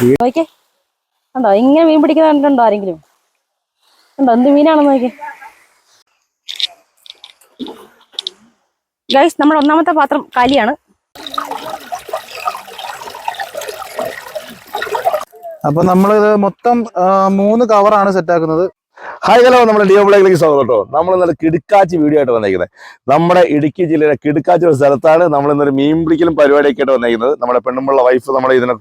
നോക്കിയേ, കണ്ടോ ഇങ്ങനെ മീൻ പിടിക്കുന്ന കണ്ടിട്ടുണ്ടോ ആരെങ്കിലും? കണ്ടോ എന്ത് മീനാണെന്ന് നോക്കിയേ ഗൈസ്. നമ്മുടെ ഒന്നാമത്തെ പാത്രം കാലിയാണ്. അപ്പൊ നമ്മളിത് മൊത്തം 3 കവറാണ് സെറ്റ് ആക്കുന്നത്. ഹായ് ഹലോ, നമ്മുടെ ഡിയോ ബ്ലോഗിലേക്ക് സ്വാഗതം കേട്ടോ. നമ്മൾ ഇന്നലെ കിടുക്കാച്ചി വീഡിയോ ആയിട്ട് വന്നേക്കുന്നത് നമ്മുടെ ഇടുക്കി ജില്ലയിലെ കിടുക്കാച്ചി ഒരു സ്ഥലത്താണ്. നമ്മൾ ഇന്നൊരു മീൻ പിടിക്കലും പരിപാടിയൊക്കെ ആയിട്ട് വന്നേക്കുന്നത്. നമ്മുടെ പെണ്ണുമ്പുള്ള വൈഫ് നമ്മുടെ ഇതിനെ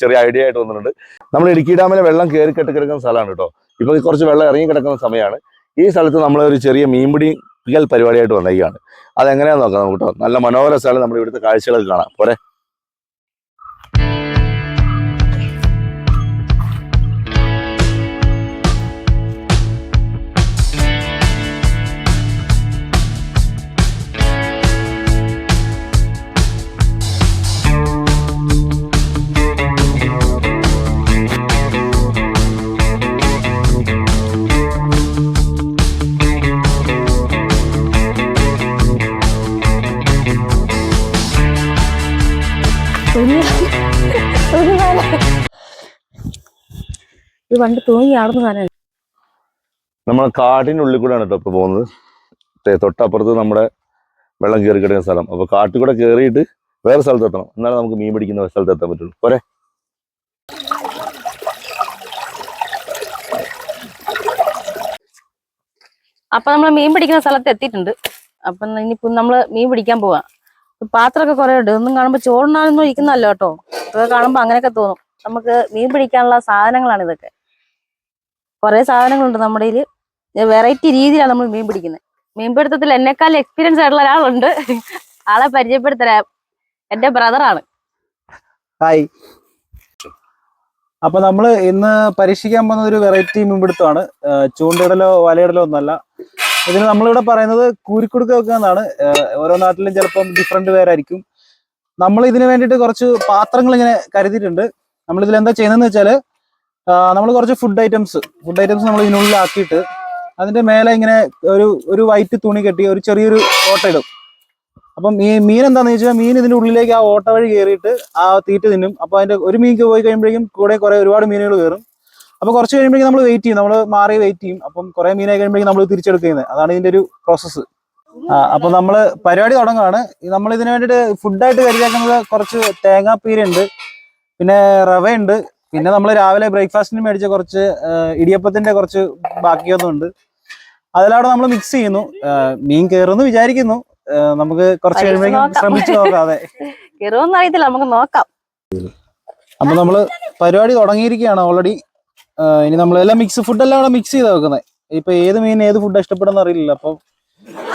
ചെറിയ ഐഡിയ ആയിട്ട് വന്നിട്ടുണ്ട്. നമ്മൾ ഇടുക്കി ഡാമിലെ വെള്ളം കയറി കിടക്കുന്ന സ്ഥലമാണ് കേട്ടോ. ഇപ്പൊ കുറച്ച് വെള്ളം ഇറങ്ങി കിടക്കുന്ന സമയമാണ്. ഈ സ്ഥലത്ത് നമ്മളൊരു ചെറിയ മീൻ പിടിക്കൽ പരിപാടിയായിട്ട് വന്നേക്കുകയാണ്. അതെങ്ങനെയാന്ന് നോക്കാം നമുക്ക് കേട്ടോ. നല്ല മനോഹര സ്ഥലം, നമ്മുടെ ഇവിടുത്തെ കാഴ്ചകളൊക്കെ കാണാം. പോരെ. ഇത് പണ്ട് തൂങ്ങി ആടുന്ന സാധനമാണ്. നമ്മൾ കാട്ടിനുള്ളിൽ കൂടെയാണ് കേട്ടോ ഇപ്പൊ പോകുന്നത്. തൊട്ടപ്പുറത്ത് നമ്മുടെ വെള്ളം കയറി കിടക്കുന്ന സ്ഥലം. അപ്പൊ കാട്ടിൽ കൂടെ കയറിയിട്ട് വേറെ സ്ഥലത്ത് എത്തണം, എന്നാലും നമുക്ക് മീൻ പിടിക്കുന്ന സ്ഥലത്ത് എത്താൻ പറ്റുള്ളൂ. പോരെ. അപ്പൊ നമ്മൾ മീൻ പിടിക്കുന്ന സ്ഥലത്ത് എത്തിയിട്ടുണ്ട്. അപ്പൊ ഇനിയിപ്പോ നമ്മള് മീൻ പിടിക്കാൻ പോവാ. പാത്രമൊക്കെ കുറെ ഉണ്ട്. ഇതൊന്നും കാണുമ്പോ ചോറിനാനൊന്നും ഇരിക്കുന്നല്ലോ കേട്ടോ. ഇതൊക്കെ കാണുമ്പോ അങ്ങനെയൊക്കെ തോന്നും. നമുക്ക് മീൻ പിടിക്കാനുള്ള സാധനങ്ങളാണ് ഇതൊക്കെ. കുറെ സാധനങ്ങളുണ്ട് നമ്മുടെ കയ്യില്. വെറൈറ്റി രീതിയിലാണ് നമ്മൾ മീൻ പിടിക്കുന്നത്. മീൻ പിടുത്തത്തിൽ എന്നെക്കാൾ എക്സ്പീരിയൻസ് ആയിട്ടുള്ള ഒരാളുണ്ട്. ആളെ പരിചയപ്പെടുത്തരാം. എന്റെ ബ്രദറാണ്. ഹായ്. അപ്പൊ നമ്മള് ഇന്ന് പരീക്ഷിക്കാൻ പോകുന്ന ഒരു വെറൈറ്റി മീൻപിടുത്തമാണ്. ചൂണ്ടയിടലോ വലയിടലോ ഒന്നല്ല. ഇതിന് നമ്മളിവിടെ പറയുന്നത് കൂരിക്കുടുക്ക വെക്കുക എന്നാണ്. ഓരോ നാട്ടിലും ചിലപ്പം ഡിഫറെന്റ് പേരായിരിക്കും. നമ്മൾ ഇതിന് വേണ്ടിയിട്ട് കുറച്ച് പാത്രങ്ങൾ ഇങ്ങനെ കരുതിയിട്ടുണ്ട്. നമ്മളിതിൽ എന്താ ചെയ്യുന്നതെന്ന് വെച്ചാൽ, നമ്മൾ കുറച്ച് ഫുഡ് ഐറ്റംസ് നമ്മൾ ഇതിനുള്ളിലാക്കിയിട്ട് അതിന്റെ മേലെ ഇങ്ങനെ ഒരു വൈറ്റ് തുണി കെട്ടി ഒരു ചെറിയൊരു ഓട്ട ഇടും. അപ്പം ഈ മീൻ എന്താണെന്ന് വെച്ചാൽ, മീൻ ഇതിന്റെ ഉള്ളിലേക്ക് ആ ഓട്ട വഴി കയറിയിട്ട് ആ തീറ്റ തിന്നും. അപ്പൊ അതിന്റെ ഒരു മീൻ പോയി കഴിയുമ്പോഴേക്കും കൂടെ ഒരുപാട് മീനുകൾ കയറും. അപ്പൊ കുറച്ച് കഴിയുമ്പോഴേക്കും നമ്മൾ വെയിറ്റ് ചെയ്യും, നമ്മൾ മാറി വെയിറ്റ് ചെയ്യും. അപ്പം കുറെ മീനായി കഴിയുമ്പോഴേക്കും നമ്മൾ തിരിച്ചെടുക്കുന്നത്. അതാണ് ഇതിന്റെ ഒരു പ്രോസസ്സ്. അപ്പൊ നമ്മള് പരിപാടി തുടങ്ങുകയാണ്. നമ്മൾ ഇതിനു വേണ്ടിയിട്ട് ഫുഡായിട്ട് കരുതിയാക്കുന്നത് കുറച്ച് തേങ്ങാപ്പീരുണ്ട്, പിന്നെ റവയുണ്ട്, പിന്നെ നമ്മൾ രാവിലെ ബ്രേക്ക്ഫാസ്റ്റിന് മേടിച്ച കുറച്ച് ഇടിയപ്പത്തിന്റെ കുറച്ച് ബാക്കിയൊന്നുണ്ട്. അതിലവിടെ നമ്മൾ മിക്സ് ചെയ്യുന്നു. മീൻ കയറുമെന്ന് വിചാരിക്കുന്നു. നമുക്ക് കുറച്ച് കഴിയുമ്പോഴേക്കും ശ്രമിച്ചു നോക്കാം. അതെ, കയറുമെന്ന് അറിയത്തില്ല, നമുക്ക് നോക്കാം. അപ്പൊ നമ്മള് പരിപാടി തുടങ്ങിയിരിക്കുകയാണ് ഓൾറെഡി. ഇനി നമ്മളെല്ലാം ഫുഡെല്ലാം കൂടെ മിക്സ് ചെയ്താ വെക്കുന്നത്. ഇപ്പൊ ഏത് മീൻ ഏത് ഫുഡ് ഇഷ്ടപ്പെടുന്ന അറിയില്ല. അപ്പൊ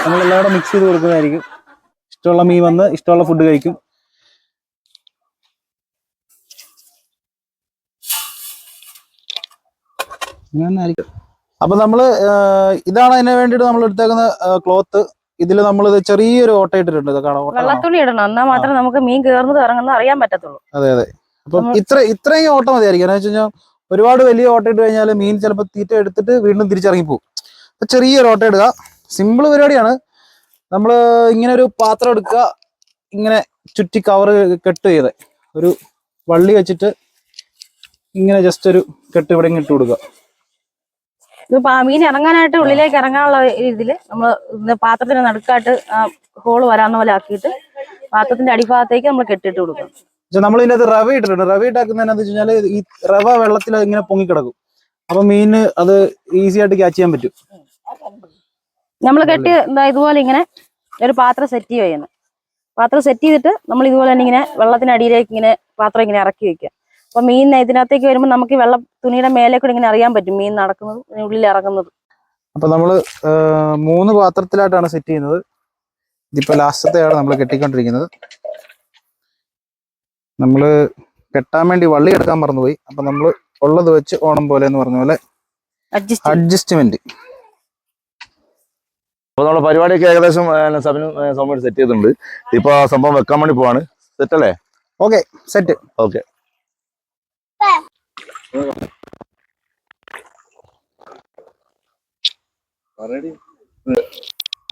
നമ്മളെല്ലാം കൂടെ മിക്സ് ചെയ്ത് കൊടുക്കുന്നതായിരിക്കും. ഇഷ്ടമുള്ള മീൻ വന്ന് ഇഷ്ടമുള്ള ഫുഡ് കഴിക്കും. അപ്പൊ നമ്മള് ഇതാണ് അതിന് വേണ്ടിട്ട് നമ്മൾ എടുത്തേക്കുന്ന ക്ലോത്ത്. ഇതിൽ നമ്മൾ ചെറിയൊരു ഓട്ട ഇട്ടിട്ടുണ്ട്. വെള്ളത്തുണി ഇടണം, എന്നാൽ മാത്രമേ നമുക്ക് മീൻ കയറുന്നത് ഇറങ്ങുന്നത് അറിയാൻ പറ്റത്തുള്ളൂ. അതെ അതെ. അപ്പം ഇത്രയും ഓട്ട മതിയായിരിക്കും. എന്ന് വെച്ച് കഴിഞ്ഞാൽ ഒരുപാട് വലിയ ഓട്ട ഇട്ട് കഴിഞ്ഞാൽ മീൻ ചിലപ്പോൾ തീറ്റ എടുത്തിട്ട് വീണ്ടും തിരിച്ചിറങ്ങി പോകും. അപ്പൊ ചെറിയൊരു ഓട്ട ഇടുക. സിമ്പിൾ പരിപാടിയാണ്. നമ്മൾ ഇങ്ങനെ ഒരു പാത്രം എടുക്കുക, ഇങ്ങനെ ചുറ്റി കവറ് കെട്ട് ചെയ്ത് ഒരു വള്ളി വെച്ചിട്ട് ഇങ്ങനെ ജസ്റ്റ് ഒരു കെട്ട് ഇവിടെ ഇട്ട് കൊടുക്കുക. മീൻ ഇറങ്ങാനായിട്ട് ഉള്ളിലേക്ക് ഇറങ്ങാനുള്ള ഇതില് നമ്മള് പാത്രത്തിന് നടുക്കായിട്ട് ഹോള് വരാവുന്ന പോലെ ആക്കിയിട്ട് പാത്രത്തിന്റെ അടിഭാഗത്തേക്ക് നമ്മൾ കെട്ടിട്ട് കൊടുക്കും. നമ്മൾ ഇതിനകത്ത് റവ ഇട്ടിട്ടുണ്ട്. റവ ഇട്ടാക്കുന്നതെന്ന് വെച്ച് കഴിഞ്ഞാൽ ഈ റവ വെള്ളത്തിൽ ഇങ്ങനെ പൊങ്ങിക്കിടക്കും. അപ്പൊ മീന് അത് ഈസി ആയിട്ട് ക്യാച്ച് ചെയ്യാൻ പറ്റും. നമ്മൾ കെട്ടി ഇതുപോലെ ഇങ്ങനെ ഒരു പാത്രം സെറ്റ് ചെയ്യുന്നത്. പാത്രം സെറ്റ് ചെയ്തിട്ട് നമ്മൾ ഇതുപോലെ തന്നെ ഇങ്ങനെ വെള്ളത്തിനടിയിലേക്ക് ഇങ്ങനെ പാത്രം ഇങ്ങനെ ഇറക്കി വെക്കുക. അപ്പൊ മീൻ ഇതിനകത്തേക്ക് വരുമ്പോൾ നമുക്ക് വെള്ള തുണിയുടെ മേലെ കൂടെ ഇങ്ങനെ അറിയാൻ പറ്റും മീൻ നടക്കുന്നത്, ഉള്ളിൽ ഇറങ്ങുന്നത്. അപ്പൊ നമ്മള് 3 പാത്രത്തിലായിട്ടാണ് സെറ്റ് ചെയ്യുന്നത്. ഇതിപ്പോ ലാസ്റ്റത്തെയാണ് നമ്മൾ കെട്ടിക്കൊണ്ടിരിക്കുന്നത്. നമ്മള് കെട്ടാൻ വേണ്ടി വള്ളി എടുക്കാൻ മറന്നുപോയി. അപ്പൊ നമ്മള് ഉള്ളത് വെച്ച് ഓണം പോലെ എന്ന് പറഞ്ഞ പോലെ അഡ്ജസ്റ്റ്മെന്റ്. അപ്പൊ നമ്മുടെ പരിപാടിയൊക്കെ ഏകദേശം സമയം സെറ്റ് ചെയ്തിട്ടുണ്ട്. ഇപ്പൊ സംഭവം വെക്കാൻ വേണ്ടി പോവാണ്. സെറ്റ് അല്ലേ? Okay, set. ഓക്കെ.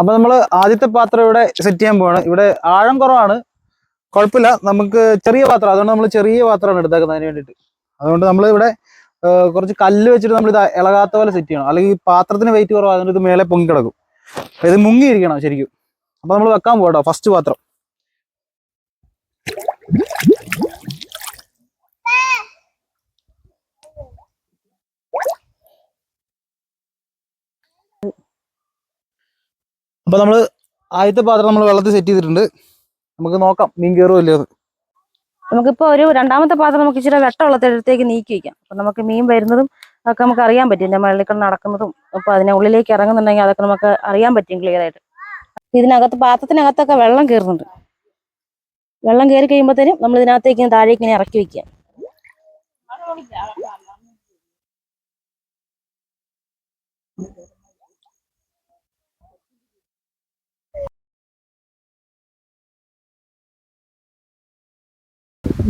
അപ്പൊ നമ്മള് ആദ്യത്തെ പാത്രം ഇവിടെ സെറ്റ് ചെയ്യാൻ പോവാണ്. ഇവിടെ ആഴം കുറവാണ്, കുഴപ്പമില്ല. നമുക്ക് ചെറിയ പാത്രം, അതുകൊണ്ട് നമ്മൾ ചെറിയ പാത്രമാണ് എടുത്തേക്കുന്നത് അതിന് വേണ്ടിയിട്ട്. അതുകൊണ്ട് നമ്മൾ ഇവിടെ കുറച്ച് കല്ല് വെച്ചിട്ട് നമ്മൾ ഇത് ഇളകാത്ത പോലെ സെറ്റ് ചെയ്യണം. അല്ലെങ്കിൽ പാത്രത്തിന് വെയിറ്റ് കുറവ്, അതുകൊണ്ട് ഇത് മേലെ പൊങ്ങി കിടക്കും. ഇത് മുങ്ങിയിരിക്കണം ശരിക്കും. അപ്പൊ നമ്മൾ വെക്കാൻ പോകട്ടോ ഫസ്റ്റ് പാത്രം. അപ്പൊ നമ്മള് ആദ്യത്തെ പാത്രം നമ്മൾ വെള്ളത്തിൽ സെറ്റ് ചെയ്തിട്ടുണ്ട്. നമുക്ക് നോക്കാം മീൻ കയറുമോ ഇല്ലയോ. നമുക്കിപ്പോ ഒരു രണ്ടാമത്തെ പാത്രം നമുക്ക് ഇച്ചിരി വെട്ടമുള്ളത്തേക്ക് നീക്കി വയ്ക്കാം. അപ്പൊ നമുക്ക് മീൻ വരുന്നതും അതൊക്കെ നമുക്ക് അറിയാൻ പറ്റും. ഇതിന്റെ മുകളിൽ നടക്കുന്നതും അപ്പൊ അതിനെ ഉള്ളിലേക്ക് ഇറങ്ങുന്നുണ്ടെങ്കിൽ അതൊക്കെ നമുക്ക് അറിയാൻ പറ്റും ക്ലിയർ ആയിട്ട്. ഇതിനകത്ത് പാത്രത്തിനകത്തൊക്കെ വെള്ളം കയറുന്നുണ്ട്. വെള്ളം കയറി കഴിയുമ്പോഴത്തേനും നമ്മൾ ഇതിനകത്തേക്ക് താഴേക്ക് ഇങ്ങനെ ഇറക്കി വെക്കുക.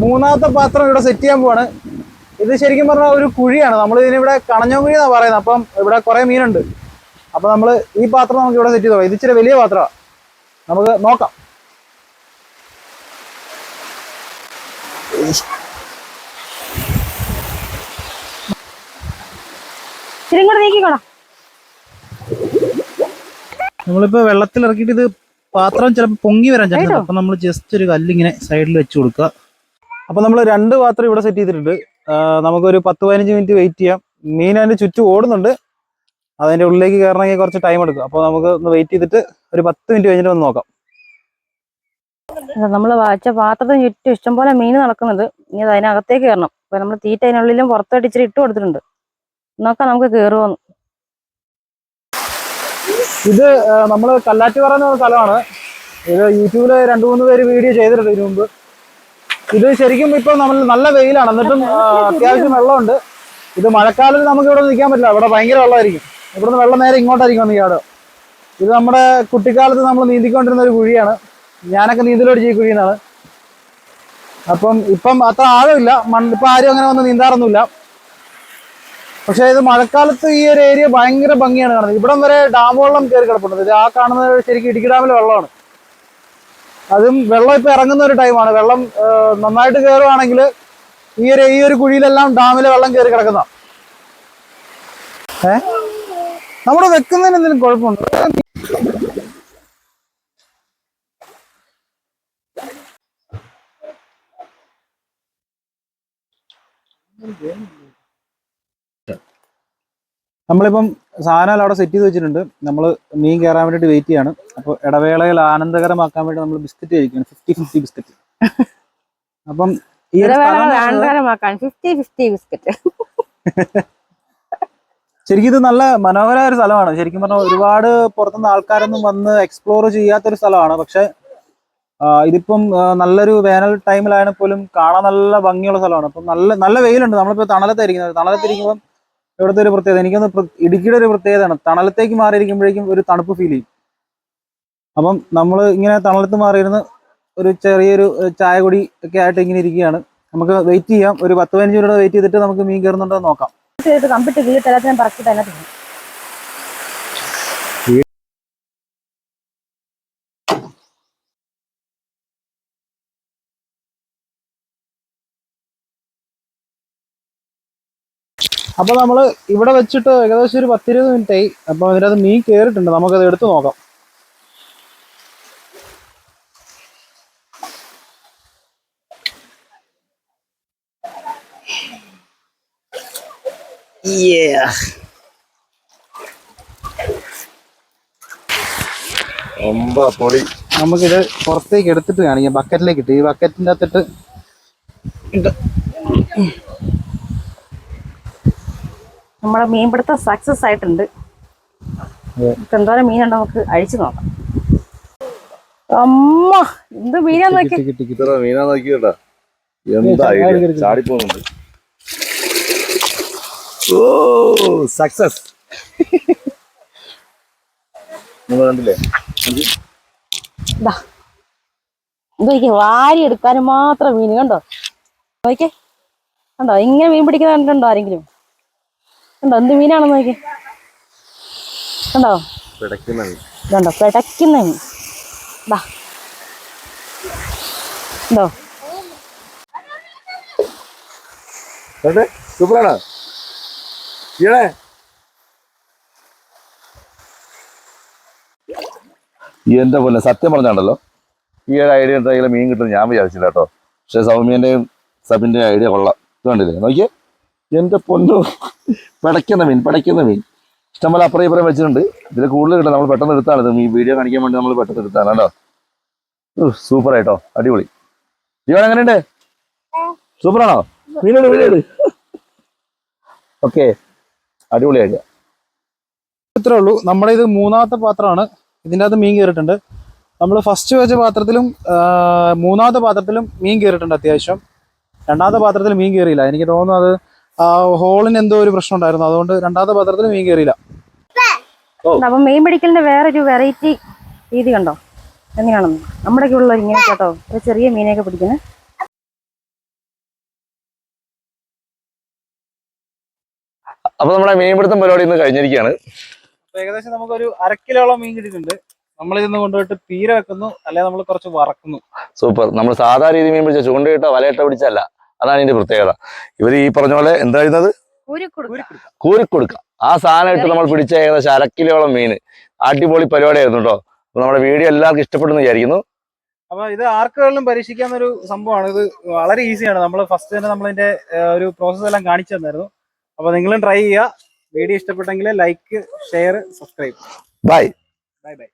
മൂന്നാമത്തെ പാത്രം ഇവിടെ സെറ്റ് ചെയ്യാൻ പോവാണ്. ഇത് ശരിക്കും പറഞ്ഞാൽ ഒരു കുഴിയാണ്. നമ്മൾ ഇതിനിവിടെ കണഞ്ഞോകുഴി എന്നാണ് പറയുന്നത്. അപ്പം ഇവിടെ കുറെ മീനുണ്ട്. അപ്പൊ നമ്മൾ ഈ പാത്രം നമുക്ക് ഇവിടെ സെറ്റ് ചെയ്തോ. ഇത് ഇച്ചിരി വലിയ പാത്രമാണ്, നമുക്ക് നോക്കാം. നമ്മളിപ്പോ വെള്ളത്തിൽ ഇറക്കിയിട്ട് ഇത് പാത്രം ചിലപ്പോൾ പൊങ്ങി വരാൻ ചാൻസ്. അപ്പൊ നമ്മൾ ജസ്റ്റ് ഒരു കല്ലിങ്ങനെ സൈഡിൽ വെച്ച് കൊടുക്കുക. അപ്പൊ നമ്മൾ 2 പാത്രം ഇവിടെ സെറ്റ് ചെയ്തിട്ടുണ്ട്. നമുക്കൊരു 10-15 മിനിറ്റ് വെയിറ്റ് ചെയ്യാം. മീൻ അതിന്റെ ചുറ്റും ഓടുന്നുണ്ട്. അതിന്റെ ഉള്ളിലേക്ക് കയറണമെങ്കിൽ കുറച്ച് ടൈം എടുക്കും. അപ്പൊ നമുക്ക് ഒന്ന് വെയിറ്റ് ചെയ്തിട്ട് ഒരു 10 മിനിറ്റ് കഴിഞ്ഞിട്ട് ഒന്ന് നോക്കാം. നമ്മൾ വച്ച പാത്രത്തിന് ചുറ്റും ഇഷ്ടംപോലെ മീൻ നടക്കുന്നുണ്ട്. ഇനി അതിനകത്തേക്ക് കയറണം. അപ്പൊ നമ്മൾ തീറ്റ അതിനുള്ളിലും പുറത്തോട്ട് ഇച്ചിരി ഇട്ട് കൊടുത്തിട്ടുണ്ട്. നോക്കാം നമുക്ക് കയറുമോന്ന്. ഇത് നമ്മൾ കല്ലാറ്റുപാറ എന്ന സ്ഥലമാണ്. ഇത് യൂട്യൂബില് 2-3 പേര് വീഡിയോ ചെയ്തിട്ടുണ്ട് ഇതിനു മുമ്പ്. ഇത് ശരിക്കും ഇപ്പൊ നമ്മൾ നല്ല വെയിലാണ്, എന്നിട്ടും അത്യാവശ്യം വെള്ളമുണ്ട്. ഇത് മഴക്കാലത്ത് നമുക്ക് ഇവിടെ നിൽക്കാൻ പറ്റില്ല, ഇവിടെ ഭയങ്കര വെള്ളമായിരിക്കും. ഇവിടുന്ന് വെള്ളം നേരെ ഇങ്ങോട്ടായിരിക്കും വന്ന് ചാടുക. ഇത് നമ്മുടെ കുട്ടിക്കാലത്ത് നമ്മൾ നീന്തിക്കൊണ്ടിരുന്ന ഒരു കുഴിയാണ്. ഞാനൊക്കെ നീന്തലോടിച്ച ഈ കുഴിയെന്നാണ്. അപ്പം ഇപ്പം അത്ര ആഴമില്ല, ഇപ്പൊ ആരും അങ്ങനെ വന്ന് നീന്താറൊന്നുമില്ല. പക്ഷെ ഇത് മഴക്കാലത്ത് ഈ ഒരു ഏരിയ ഭയങ്കര ഭംഗിയാണ് കാണുന്നത്. ഇവിടം വരെ ഡാം വെള്ളം കയറി കിടപ്പുണ്ട്. ഇത് ആ കാണുന്നത് ശരിക്കും ഇടുക്കി ഡാമിലെ വെള്ളമാണ്. അതും വെള്ളം ഇപ്പൊ ഇറങ്ങുന്ന ഒരു ടൈമാണ്. വെള്ളം നന്നായിട്ട് കയറുവാണെങ്കിൽ ഈ ഒരു കുഴിയിലെല്ലാം ഡാമിലെ വെള്ളം കയറി കിടക്കുന്ന. നമ്മുടെ വെക്കുന്നതിന് എന്തെങ്കിലും കുഴപ്പമുണ്ടോ? നമ്മളിപ്പം സാധനം അവിടെ സെറ്റ് ചെയ്ത് വെച്ചിട്ടുണ്ട്. നമ്മൾ മീൻ കയറാൻ വേണ്ടിയിട്ട് വെയിറ്റ് ചെയ്യാണ്. അപ്പോൾ ഇടവേളയിൽ ആനന്ദകരമാക്കാൻ വേണ്ടി നമ്മൾ ബിസ്ക്കറ്റ് കഴിക്കുകയാണ്. 50-50 ബിസ്ക്കറ്റ്. അപ്പം ഈ ഒരു ശരിക്കും ഇത് നല്ല മനോഹരമായ ഒരു സ്ഥലമാണ്. ശരിക്കും പറഞ്ഞാൽ ഒരുപാട് പുറത്തുനിന്ന് ആൾക്കാരൊന്നും വന്ന് എക്സ്പ്ലോർ ചെയ്യാത്തൊരു സ്ഥലമാണ്. പക്ഷെ ഇതിപ്പം നല്ലൊരു വേനൽ ടൈമിലാണെങ്കിൽ പോലും കാണാൻ നല്ല ഭംഗിയുള്ള സ്ഥലമാണ്. അപ്പം നല്ല വെയിലുണ്ട്. നമ്മളിപ്പോൾ തണലത്തായിരിക്കുന്നത്. തണലത്തിരിക്കുമ്പം ഇവിടുത്തെ ഒരു പ്രത്യേകത, എനിക്കൊന്ന് ഇടുക്കിയുടെ ഒരു പ്രത്യേകതയാണ്, തണലത്തേക്ക് മാറിയിരിക്കുമ്പോഴേക്കും ഒരു തണുപ്പ് ഫീൽ ചെയ്യും. അപ്പം നമ്മൾ ഇങ്ങനെ തണലത്ത് മാറിയിരുന്ന് ഒരു ചെറിയൊരു ചായ കുടി ഒക്കെ ആയിട്ട് ഇങ്ങനെ ഇരിക്കുകയാണ്. നമുക്ക് വെയിറ്റ് ചെയ്യാം. ഒരു 10-15 മിനിറ്റ് വെയിറ്റ് ചെയ്തിട്ട് നമുക്ക് മീൻ കയറുന്നുണ്ടോ എന്ന് നോക്കാം. അപ്പൊ നമ്മൾ ഇവിടെ വെച്ചിട്ട് ഏകദേശം ഒരു 10-20 മിനിറ്റ് ആയി. അപ്പൊ അതിനകത്ത് മീൻ കയറിയിട്ടുണ്ട്. നമുക്കത് എടുത്തു നോക്കാം. നമുക്കിത് പുറത്തേക്ക് എടുത്തിട്ട് കാണിക്കാം. ബക്കറ്റിലേക്ക് ഇട്ട്, ഈ ബക്കറ്റിന്റെ അകത്തിട്ട് നമ്മുടെ മീൻപിടുത്തം സക്സസ് ആയിട്ടുണ്ട്. എന്തോരം മീനുണ്ടോ നമുക്ക് അഴിച്ചു നോക്കാം. അമ്മ എന്ത് മീനാ നോക്കി. മീനാ നോക്കിട്ടാ, എന്താ ചാടി പോകുന്നുണ്ട്. ഓ സക്സസ്. നിങ്ങൾ കണ്ടില്ലേ, നോക്കിയേ, വാരി എടുക്കാനും മാത്രം മീൻ. കണ്ടോ നോക്കിയേ, കണ്ടോ ഇങ്ങനെ മീൻ പിടിക്കുന്ന കണ്ടിട്ടുണ്ടോ ആരെങ്കിലും? കണ്ടോ എന്ത് മീനാണെന്ന് നോക്കി. കണ്ടോ കണ്ടോ പിടയ്ക്കുന്ന മീൻ. കണ്ടോ സൂപ്പറാണോ ഈടെ എന്റെ പോലെ സത്യം പറഞ്ഞാണ്ടല്ലോ ഈ ഒരു ഐഡിയ ഉണ്ടെങ്കിൽ മീൻ കിട്ടുന്നത് ഞാൻ വിചാരിച്ചില്ല കേട്ടോ. പക്ഷെ സൗമ്യന്റെയും സബിന്റെയും ഐഡിയ കൊള്ളാം. ഇത് കണ്ടില്ലേ നോക്കിയേ, എന്റെ പൊന്നു പിടയ്ക്കുന്ന മീൻ ഇഷ്ടംപോലെ അപ്പുറം ഇപ്പുറം വെച്ചിട്ടുണ്ട്. ഇതിൽ കൂടുതൽ കിട്ടും. നമ്മൾ പെട്ടെന്ന് എടുത്താണ് ഇത്, ഈ വീഡിയോ കാണിക്കാൻ വേണ്ടി നമ്മൾ പെട്ടെന്ന് എടുത്താണ് കേട്ടോ. സൂപ്പർ ആയിട്ടോ, അടിപൊളി. ജീവൻ എങ്ങനെയുണ്ട്? സൂപ്പറാണോ? വീട് ഓക്കെ, അടിപൊളി ഐഡിയ. ഇത്രേ ഉള്ളൂ. നമ്മുടെ ഇത് മൂന്നാമത്തെ പാത്രമാണ്. ഇതിൻ്റെ അകത്ത് മീൻ കയറിയിട്ടുണ്ട്. നമ്മൾ ഫസ്റ്റ് വെച്ച പാത്രത്തിലും മൂന്നാമത്തെ പാത്രത്തിലും മീൻ കയറിയിട്ടുണ്ട് അത്യാവശ്യം. രണ്ടാമത്തെ പാത്രത്തിൽ മീൻ കയറിയില്ല. എനിക്ക് തോന്നുന്നു അത് ഹോളിന് എന്തോ ഒരു പ്രശ്നം ഉണ്ടായിരുന്നു, അതുകൊണ്ട് രണ്ടാമത്തെ പാത്രത്തിൽ മീൻ കയറിയില്ല. അപ്പൊ മീൻ പിടിക്കലിന്റെ വേറൊരു വെറൈറ്റി രീതി കണ്ടോ എങ്ങനെയാണെന്ന്. നമ്മുടെ ഉള്ള ഇങ്ങനെ കേട്ടോ, ഒരു ചെറിയ മീനെയൊക്കെ പിടിക്കുന്നത്. അപ്പൊ നമ്മുടെ മീൻപിടുത്തം പരിപാടി ഇന്ന് കഴിഞ്ഞിരിക്കുകയാണ്. ഏകദേശം നമുക്കൊരു 1/2 കിലോളം മീൻ കിട്ടിയിട്ടുണ്ട്. നമ്മൾ ഇതിന്ന് കൊണ്ടുപോയിട്ട് പീര വെക്കുന്നു, അല്ലെങ്കിൽ നമ്മൾ കുറച്ച് വറക്കുന്നു. സൂപ്പർ. നമ്മൾ സാധാരണ രീതി മീൻ പിടിച്ച ചൂണ്ടയിട്ടോ വലയിട്ടോ പിടിച്ചല്ല, അതാണ് ഇതിന്റെ പ്രത്യേകത. ഇവർ ഈ പറഞ്ഞ പോലെ എന്താ ചെയ്യുന്നത്, കൂരിക്കൊടുക്ക. ആ സാധനം ഇട്ട് നമ്മൾ പിടിച്ച ഏകദേശം 1/2 കിലോളം മീൻ. അടിപൊളി പരിപാടിയായിരുന്നു കേട്ടോ. അപ്പൊ നമ്മുടെ വീഡിയോ എല്ലാവർക്കും ഇഷ്ടപ്പെടുന്നു വിചാരിക്കുന്നു. അപ്പൊ ഇത് ആർക്കുകളിലും പരീക്ഷിക്കാവുന്ന ഒരു സംഭവമാണ്. ഇത് വളരെ ഈസിയാണ്. നമ്മൾ ഫസ്റ്റ് തന്നെ നമ്മളതിന്റെ ഒരു പ്രോസസ്സ് എല്ലാം കാണിച്ചു തന്നായിരുന്നു. അപ്പൊ നിങ്ങളും ട്രൈ ചെയ്യുക. വീഡിയോ ഇഷ്ടപ്പെട്ടെങ്കിൽ like, share, subscribe. Bye. By.